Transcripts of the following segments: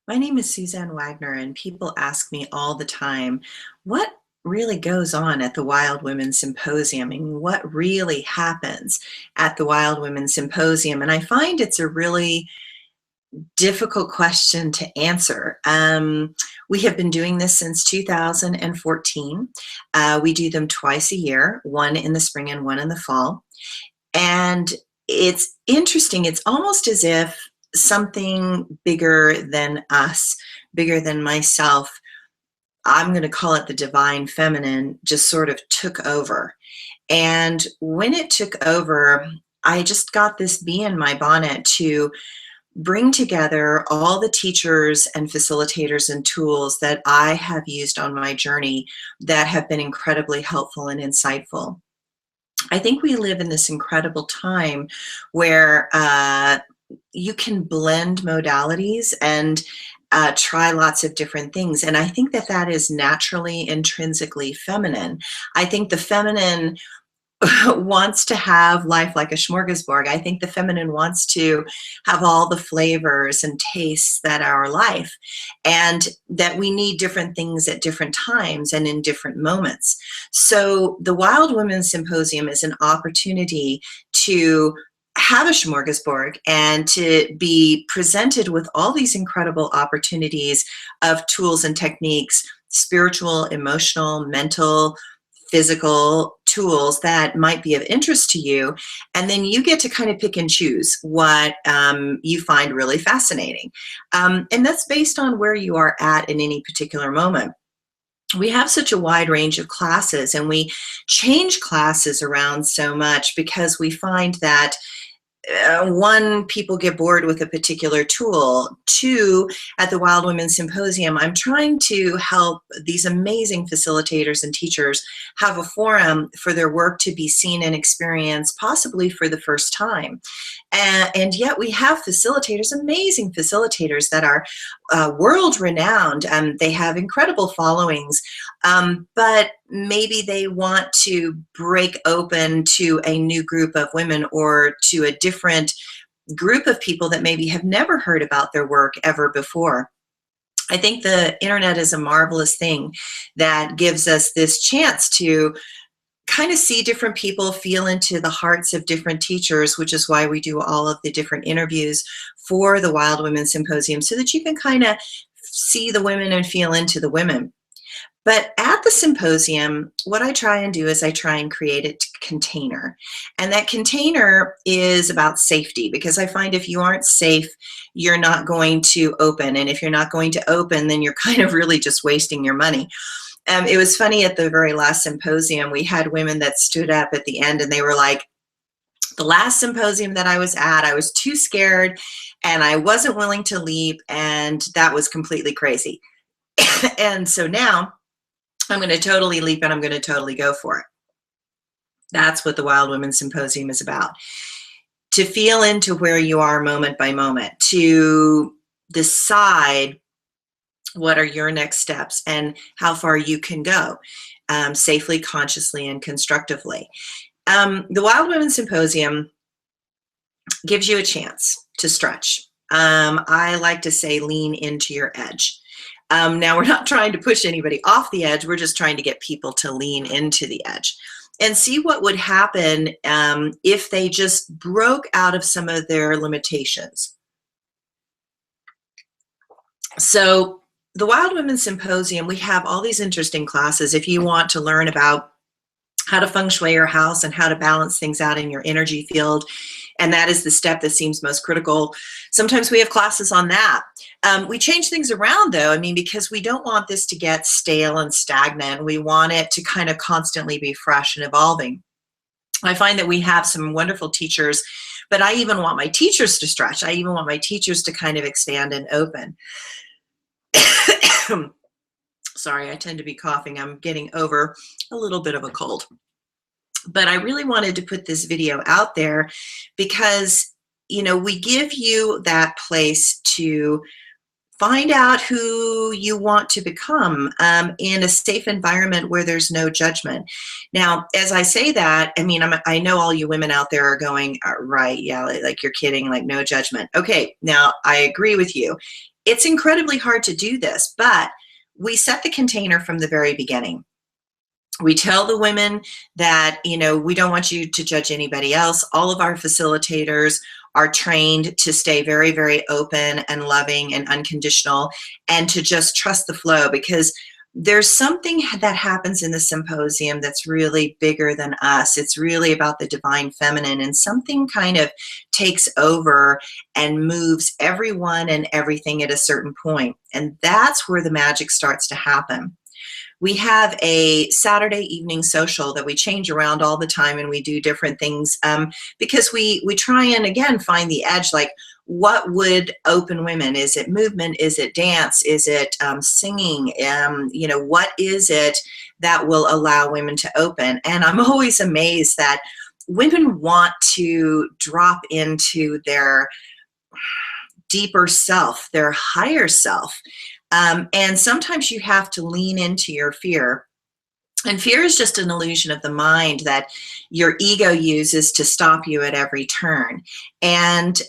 My name is Suzanne Wagner, and people ask me all the time, what really goes on at the Wild Women Symposium? I mean, what really happens at the Wild Women Symposium? And I find it's a really difficult question to answer. We have been doing this since 2014. We do them twice a year, one in the spring and one in the fall. And it's interesting. It's almost as if something bigger than us, bigger than myself, I'm going to call it the divine feminine, just sort of took over. And when it took over, I just got this bee in my bonnet to bring together all the teachers and facilitators and tools that I have used on my journey that have been incredibly helpful and insightful. I think we live in this incredible time where you can blend modalities and try lots of different things. And I think that that is naturally, intrinsically feminine. I think the feminine wants to have life like a smorgasbord. I think the feminine wants to have all the flavors and tastes that are life, and that we need different things at different times and in different moments. So the Wild Women Symposium is an opportunity to have a smorgasbord and to be presented with all these incredible opportunities of tools and techniques, spiritual, emotional, mental, physical tools that might be of interest to you, and then you get to kind of pick and choose what you find really fascinating. And that's based on where you are at in any particular moment. We have such a wide range of classes, and we change classes around so much because we find that one, people get bored with a particular tool. Two, at the Wild Women Symposium, I'm trying to help these amazing facilitators and teachers have a forum for their work to be seen and experienced, possibly for the first time. And yet we have facilitators, amazing facilitators that are world renowned. They have incredible followings, but maybe they want to break open to a new group of women or to a different group of people that maybe have never heard about their work ever before. I think the internet is a marvelous thing that gives us this chance to kind of see different people, feel into the hearts of different teachers, which is why we do all of the different interviews for the Wild Women Symposium, so that you can kind of see the women and feel into the women. But at the symposium, what I try and do is I try and create a container. And that container is about safety, because I find if you aren't safe, you're not going to open. And if you're not going to open, then you're kind of really just wasting your money. It was funny, at the very last symposium, we had women that stood up at the end and they were like, the last symposium that I was at, I was too scared and I wasn't willing to leave, and that was completely crazy. And so now I'm going to totally leap and I'm going to totally go for it. That's what the Wild Women Symposium is about. To feel into where you are moment by moment, to decide what are your next steps and how far you can go safely, consciously, and constructively. The Wild Women Symposium gives you a chance to stretch. I like to say lean into your edge. Now, we're not trying to push anybody off the edge. We're just trying to get people to lean into the edge and see what would happen if they just broke out of some of their limitations. So the Wild Women Symposium, we have all these interesting classes. If you want to learn about how to feng shui your house and how to balance things out in your energy field, and that is the step that seems most critical, sometimes we have classes on that. We change things around, though, I mean, because we don't want this to get stale and stagnant. We want it to kind of constantly be fresh and evolving. I find that we have some wonderful teachers, but I even want my teachers to stretch. I even want my teachers to kind of expand and open. Sorry, I tend to be coughing. I'm getting over a little bit of a cold. But I really wanted to put this video out there because, you know, we give you that place to find out who you want to become in a safe environment where there's no judgment. Now, as I say that, I mean, I know all you women out there are going, right, yeah, like you're kidding, like no judgment. Okay, now I agree with you. It's incredibly hard to do this, but we set the container from the very beginning. We tell the women that, we don't want you to judge anybody else. All of our facilitators are trained to stay very, very open and loving and unconditional, and to just trust the flow, because there's something that happens in the symposium that's really bigger than us. It's really about the divine feminine, and something kind of takes over and moves everyone and everything at a certain point. And that's where the magic starts to happen. We have a Saturday evening social that we change around all the time, and we do different things because we try and, again, find the edge. Like, what would open women? Is it movement? Is it dance? Is it singing? What is it that will allow women to open? And I'm always amazed that women want to drop into their deeper self, their higher self. And sometimes you have to lean into your fear. And fear is just an illusion of the mind that your ego uses to stop you at every turn. And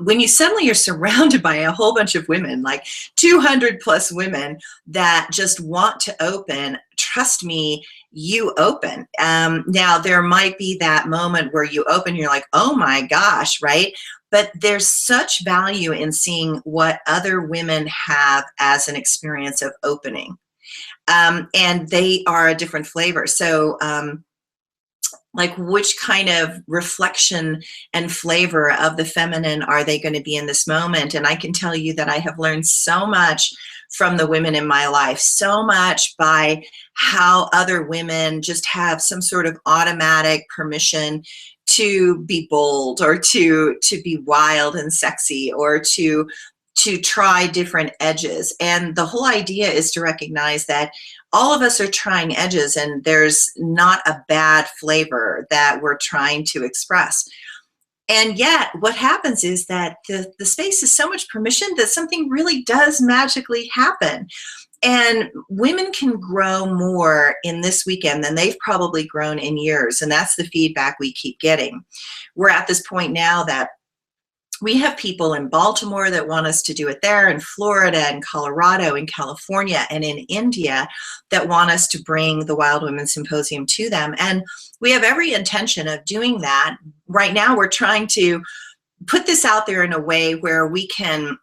when you suddenly are surrounded by a whole bunch of women, like 200 plus women that just want to open, trust me, you open. Now, there might be that moment where you open, you're like, oh my gosh, right? But there's such value in seeing what other women have as an experience of opening. And they are a different flavor. So like, which kind of reflection and flavor of the feminine are they going to be in this moment? And I can tell you that I have learned so much from the women in my life, so much by how other women just have some sort of automatic permission to be bold, or to be wild and sexy, or to try different edges. And the whole idea is to recognize that all of us are trying edges, and there's not a bad flavor that we're trying to express. And yet what happens is that the space is so much permission that something really does magically happen. And women can grow more in this weekend than they've probably grown in years. And that's the feedback we keep getting. We're at this point now that we have people in Baltimore that want us to do it there, in Florida and Colorado, in California, and in India that want us to bring the Wild Women Symposium to them. And we have every intention of doing that. Right now, we're trying to put this out there in a way where we can,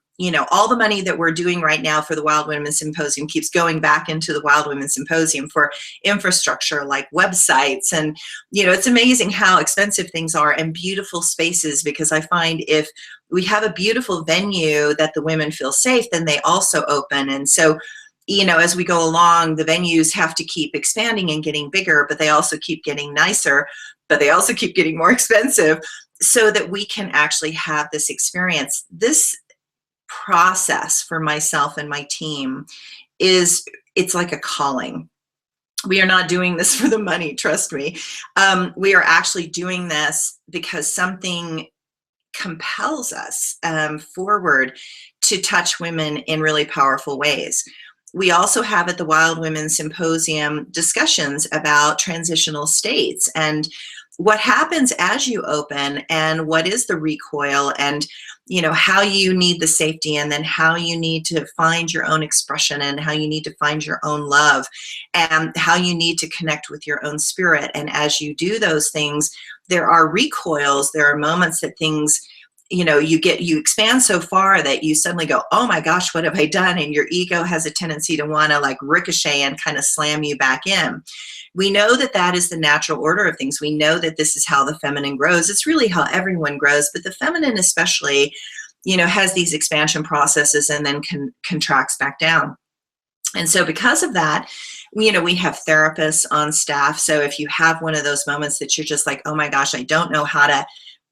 all the money that we're doing right now for the Wild Women Symposium keeps going back into the Wild Women Symposium for infrastructure like websites. And, it's amazing how expensive things are, and beautiful spaces, because I find if we have a beautiful venue that the women feel safe, then they also open. And so, as we go along, the venues have to keep expanding and getting bigger, but they also keep getting nicer, but they also keep getting more expensive, so that we can actually have this experience. This process for myself and my team it's like a calling. We are not doing this for the money, trust me. We are actually doing this because something compels us forward to touch women in really powerful ways. We also have at the Wild Women Symposium discussions about transitional states and what happens as you open, and what is the recoil, and how you need the safety, and then how you need to find your own expression, and how you need to find your own love, and how you need to connect with your own spirit. And as you do those things, there are recoils, there are moments that things, you expand so far that you suddenly go, oh my gosh, what have I done? And your ego has a tendency to want to like ricochet and kind of slam you back in. We know that that is the natural order of things. We know that this is how the feminine grows. It's really how everyone grows, but the feminine especially, has these expansion processes and then contracts back down. And so because of that, we have therapists on staff. So if you have one of those moments that you're just like, oh my gosh, I don't know how to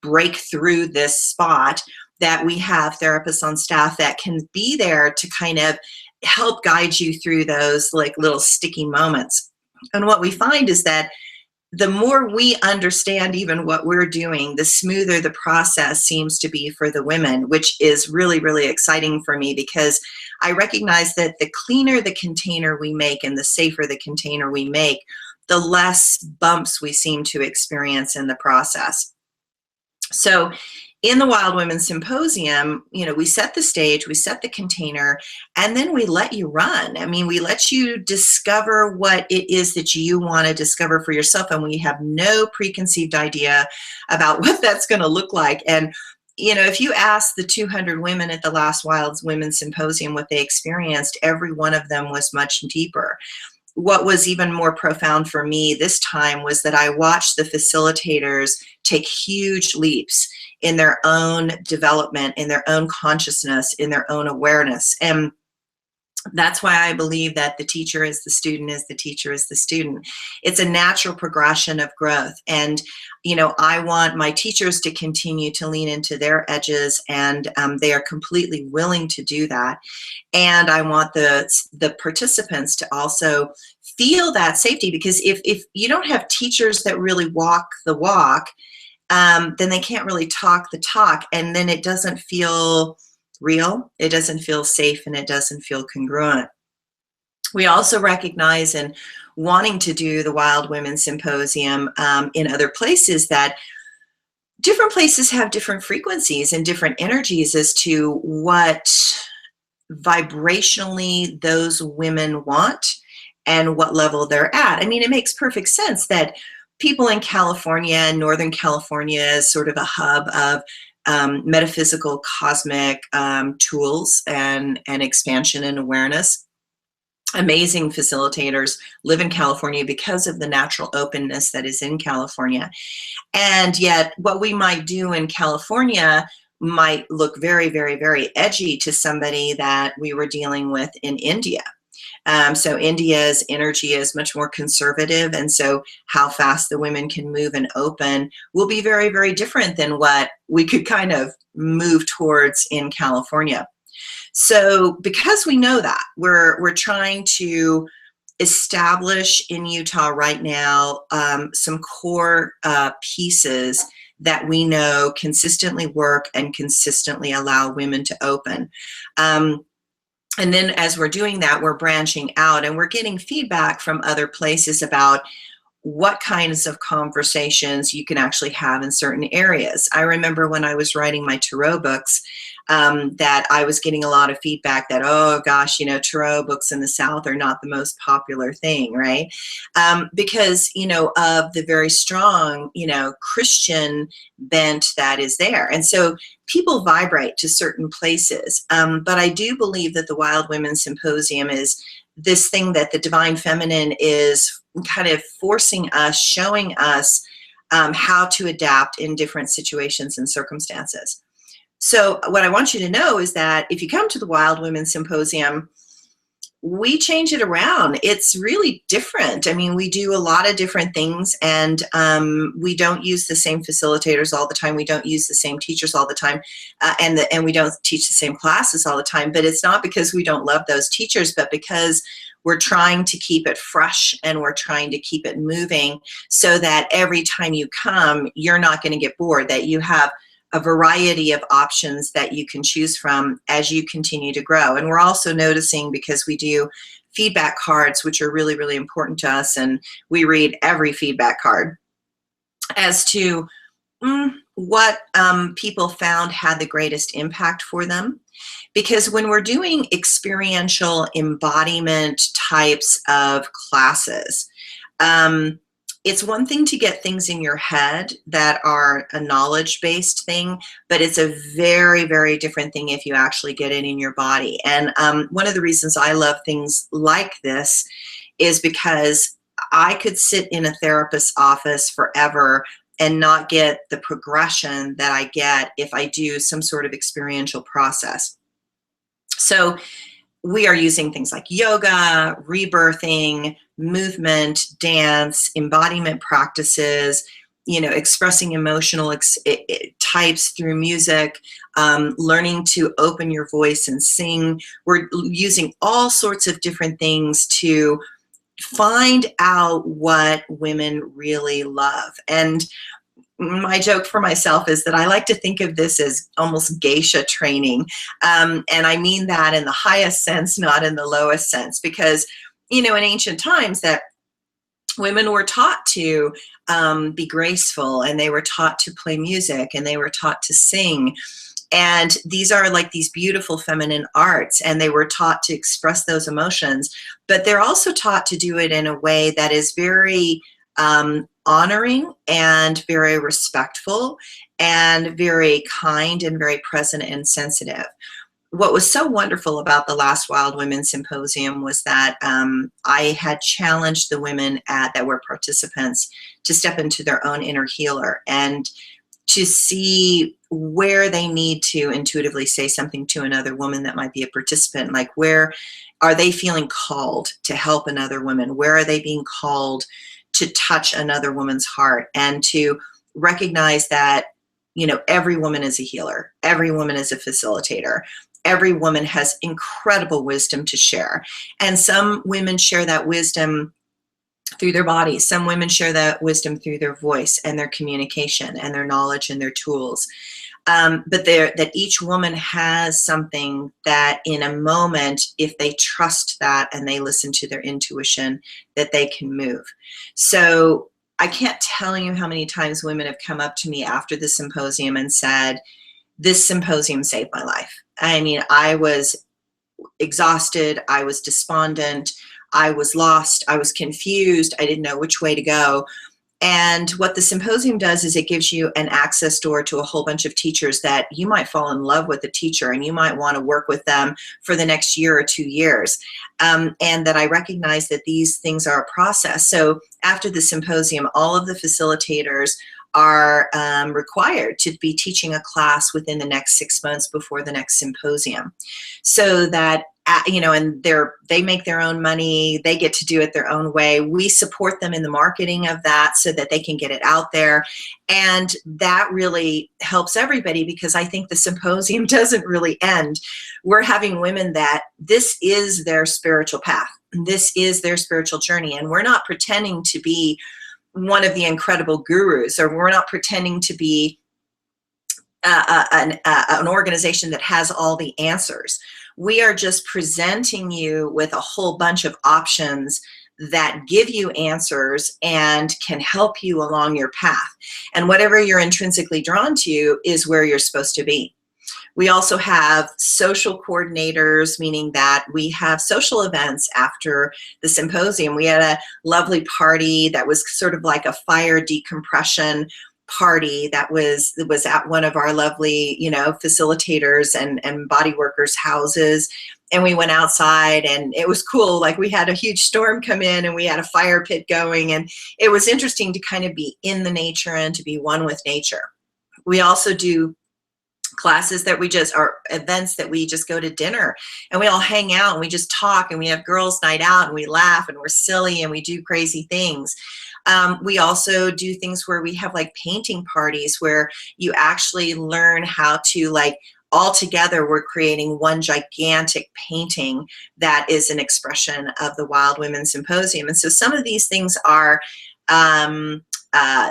break through this spot, that we have therapists on staff that can be there to kind of help guide you through those like little sticky moments. And what we find is that the more we understand even what we're doing, the smoother the process seems to be for the women, which is really, really exciting for me, because I recognize that the cleaner the container we make and the safer the container we make, the less bumps we seem to experience in the process. So in the Wild Women Symposium, we set the stage, we set the container, and then we let you run. I mean, we let you discover what it is that you want to discover for yourself, and we have no preconceived idea about what that's going to look like. And if you ask the 200 women at the last Wild Women Symposium what they experienced, every one of them was much deeper. What was even more profound for me this time was that I watched the facilitators take huge leaps in their own development, in their own consciousness, in their own awareness. And that's why I believe that the teacher is the student, is the teacher is the student. It's a natural progression of growth. And, I want my teachers to continue to lean into their edges, and they are completely willing to do that. And I want the participants to also feel that safety, because if you don't have teachers that really walk the walk, then they can't really talk the talk, and then it doesn't feel real, it doesn't feel safe, and it doesn't feel congruent. We also recognize, in wanting to do the Wild Women Symposium in other places, that different places have different frequencies and different energies as to what vibrationally those women want and what level they're at. I mean, it makes perfect sense that people in California and Northern California is sort of a hub of metaphysical, cosmic tools and expansion and awareness. Amazing facilitators live in California because of the natural openness that is in California. And yet what we might do in California might look very, very, very edgy to somebody that we were dealing with in India. So India's energy is much more conservative, and so how fast the women can move and open will be very, very different than what we could kind of move towards in California. So because we know that, we're trying to establish in Utah right now some core pieces that we know consistently work and consistently allow women to open. And then as we're doing that, we're branching out and we're getting feedback from other places about what kinds of conversations you can actually have in certain areas. I remember when I was writing my tarot books, that I was getting a lot of feedback that, oh gosh, tarot books in the South are not the most popular thing, right? Because, of the very strong, Christian bent that is there. And so people vibrate to certain places. But I do believe that the Wild Women Symposium is this thing that the divine feminine is kind of forcing us, showing us how to adapt in different situations and circumstances. So what I want you to know is that if you come to the Wild Women Symposium, we change it around. It's really different. I mean, we do a lot of different things, and we don't use the same facilitators all the time. We don't use the same teachers all the time, and we don't teach the same classes all the time. But it's not because we don't love those teachers, but because we're trying to keep it fresh and we're trying to keep it moving so that every time you come, you're not going to get bored, that you have a variety of options that you can choose from as you continue to grow. And we're also noticing, because we do feedback cards, which are really, really important to us, and we read every feedback card, as to what people found had the greatest impact for them. Because when we're doing experiential embodiment types of classes, it's one thing to get things in your head that are a knowledge-based thing, but it's a very, very different thing if you actually get it in your body. And one of the reasons I love things like this is because I could sit in a therapist's office forever and not get the progression that I get if I do some sort of experiential process. So we are using things like yoga, rebirthing, movement, dance, embodiment practices, expressing emotional types through music, learning to open your voice and sing. We're using all sorts of different things to find out what women really love. And my joke for myself is that I like to think of this as almost geisha training. And I mean that in the highest sense, not in the lowest sense, because, in ancient times, that women were taught to be graceful, and they were taught to play music, and they were taught to sing. And these are like these beautiful feminine arts, and they were taught to express those emotions, but they're also taught to do it in a way that is very honoring and very respectful and very kind and very present and sensitive. What was so wonderful about the last Wild Women Symposium was that I had challenged the women that were participants to step into their own inner healer and to see where they need to intuitively say something to another woman that might be a participant. Like, where are they feeling called to help another woman? Where are they being called to touch another woman's heart? And to recognize that, you know, every woman is a healer. Every woman is a facilitator. Every woman has incredible wisdom to share. And some women share that wisdom through their bodies. Some women share that wisdom through their voice and their communication and their knowledge and their tools. But that each woman has something that in a moment, if they trust that and they listen to their intuition, that they can move. So I can't tell you how many times women have come up to me after the symposium and said, this symposium saved my life. I mean, I was exhausted, I was despondent, I was lost, I was confused, I didn't know which way to go. And what the symposium does is it gives you an access door to a whole bunch of teachers that you might fall in love with a teacher and you might want to work with them for the next year or 2 years. And that I recognize that these things are a process. So after the symposium, all of the facilitators are required to be teaching a class within the next 6 months before the next symposium, so that you know, and they make their own money, they get to do it their own way. We support them in the marketing of that so that they can get it out there, and that really helps everybody, because I think the symposium doesn't really end. We're having women that this is their spiritual path, this is their spiritual journey, and we're not pretending to be one of the incredible gurus, or we're not pretending to be an organization that has all the answers. We are just presenting you with a whole bunch of options that give you answers and can help you along your path. And whatever you're intrinsically drawn to is where you're supposed to be. We also have social coordinators, meaning that we have social events after the symposium. We had a lovely party that was sort of like a fire decompression party that was at one of our lovely, you know, facilitators and body workers' houses. And we went outside and it was cool. Like, we had a huge storm come in and we had a fire pit going, and it was interesting to kind of be in the nature and to be one with nature. We also do classes that we just are events that we just go to dinner and we all hang out and we just talk, and we have girls' night out and we laugh and we're silly and we do crazy things. We also do things where we have like painting parties where you actually learn how to, like, all together we're creating one gigantic painting that is an expression of the Wild Women Symposium. And so some of these things are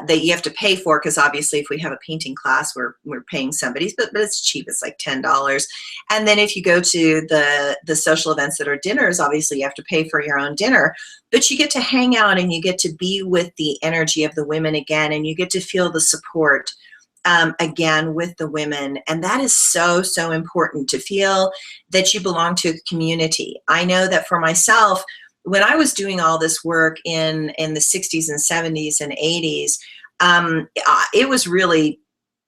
that you have to pay for, because obviously if we have a painting class, we're paying somebody, but it's cheap. It's like $10. And then if you go to the social events that are dinners, obviously you have to pay for your own dinner, but you get to hang out and you get to be with the energy of the women again, and you get to feel the support again with the women. And that is so, so important, to feel that you belong to a community. I know that for myself, when I was doing all this work in the 60s and 70s and 80s, it was really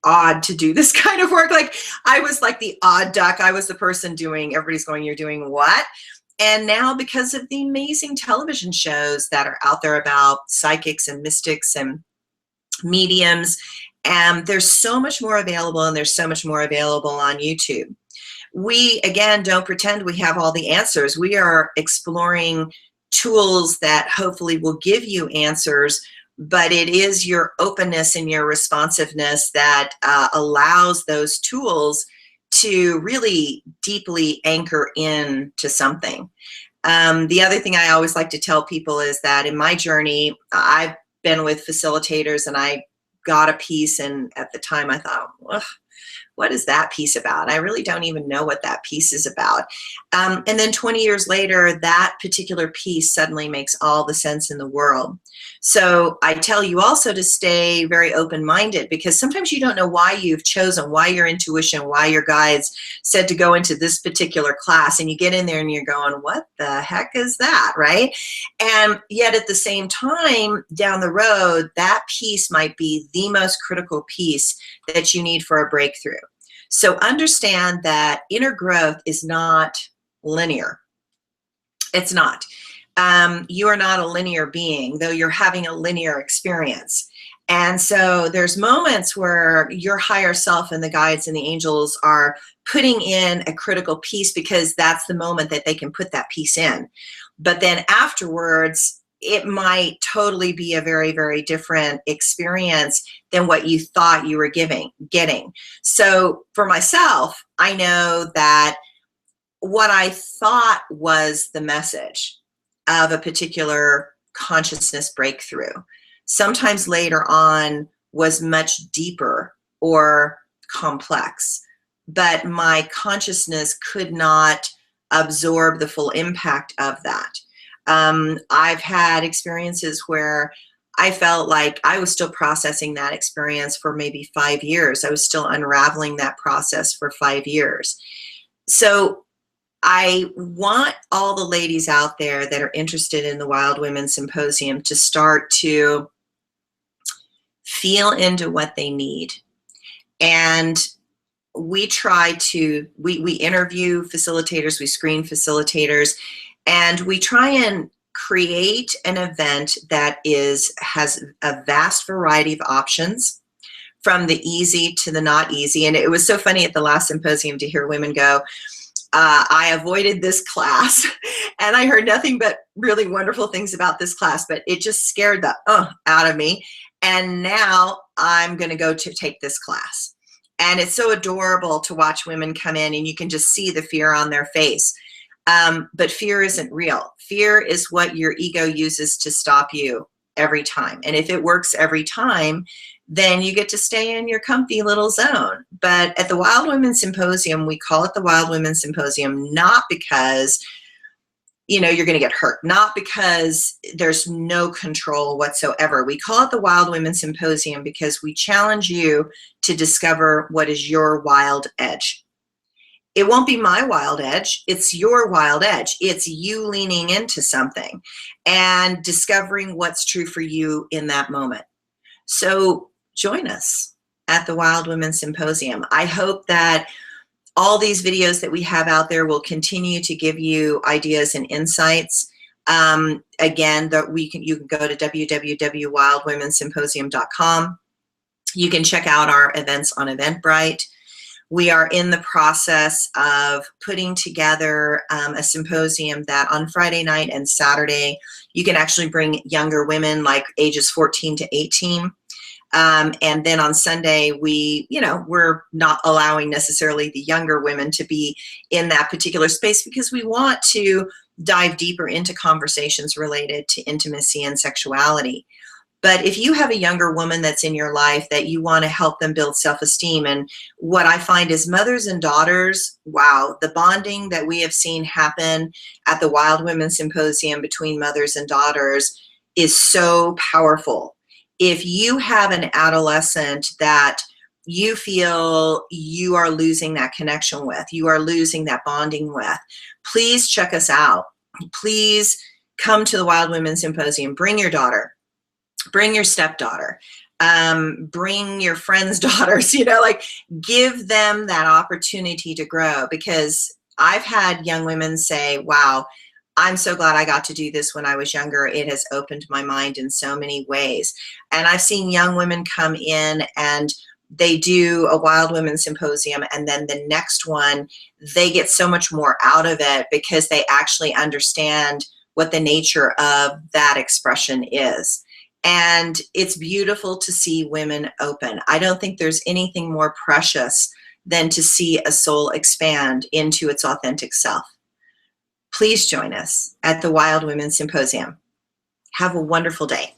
odd to do this kind of work. Like, I was like the odd duck. I was the person doing, everybody's going, you're doing what? And now, because of the amazing television shows that are out there about psychics and mystics and mediums, there's so much more available, and there's so much more available on YouTube. We, again, don't pretend we have all the answers. We are exploring tools that hopefully will give you answers, but it is your openness and your responsiveness that allows those tools to really deeply anchor in to something. The other thing I always like to tell people is that in my journey, I've been with facilitators and I got a piece, and at the time I thought, ugh, what is that piece about? I really don't even know what that piece is about. And then 20 years later, that particular piece suddenly makes all the sense in the world. So I tell you also to stay very open-minded, because sometimes you don't know why you've chosen, why your intuition, why your guides said to go into this particular class, and you get in there and you're going, what the heck is that, right? And yet at the same time, down the road, that piece might be the most critical piece that you need for a breakthrough. So understand that inner growth is not linear. It's not. You are not a linear being, though you're having a linear experience. And so there's moments where your higher self and the guides and the angels are putting in a critical piece, because that's the moment that they can put that piece in. But then afterwards, it might totally be a very, very different experience than what you thought you were getting. So for myself, I know that what I thought was the message of a particular consciousness breakthrough, sometimes later on was much deeper or complex, but my consciousness could not absorb the full impact of that. I've had experiences where I felt like I was still processing that experience for maybe 5 years. I was still unraveling that process for 5 years. So I want all the ladies out there that are interested in the Wild Women Symposium to start to feel into what they need. And we try to, we interview facilitators, we screen facilitators, and we try and create an event that has a vast variety of options, from the easy to the not easy. And it was so funny at the last symposium to hear women go, I avoided this class and I heard nothing but really wonderful things about this class, but it just scared the out of me. And now I'm going to go to take this class. And it's so adorable to watch women come in and you can just see the fear on their face. But fear isn't real. Fear is what your ego uses to stop you every time. And if it works every time, then you get to stay in your comfy little zone. But at the Wild Women Symposium, we call it the Wild Women Symposium, not because, you know, you're going to get hurt, not because there's no control whatsoever. We call it the Wild Women Symposium because we challenge you to discover what is your wild edge. It won't be my wild edge. It's your wild edge. It's you leaning into something and discovering what's true for you in that moment. So join us at the Wild Women Symposium. I hope that all these videos that we have out there will continue to give you ideas and insights. Again, you can go to www.wildwomensymposium.com. You can check out our events on Eventbrite. We are in the process of putting together a symposium that on Friday night and Saturday, you can actually bring younger women like ages 14 to 18. And then on Sunday, we're not allowing necessarily the younger women to be in that particular space because we want to dive deeper into conversations related to intimacy and sexuality. But if you have a younger woman that's in your life that you want to help them build self-esteem, and what I find is mothers and daughters, wow, the bonding that we have seen happen at the Wild Women Symposium between mothers and daughters is so powerful. If you have an adolescent that you feel you are losing that connection with, you are losing that bonding with, please check us out. Please come to the Wild Women Symposium. Bring your daughter. Bring your stepdaughter, bring your friends' daughters, give them that opportunity to grow, because I've had young women say, wow, I'm so glad I got to do this when I was younger. It has opened my mind in so many ways. And I've seen young women come in and they do a Wild Women Symposium, and then the next one, they get so much more out of it because they actually understand what the nature of that expression is. And it's beautiful to see women open. I don't think there's anything more precious than to see a soul expand into its authentic self. Please join us at the Wild Women Symposium. Have a wonderful day.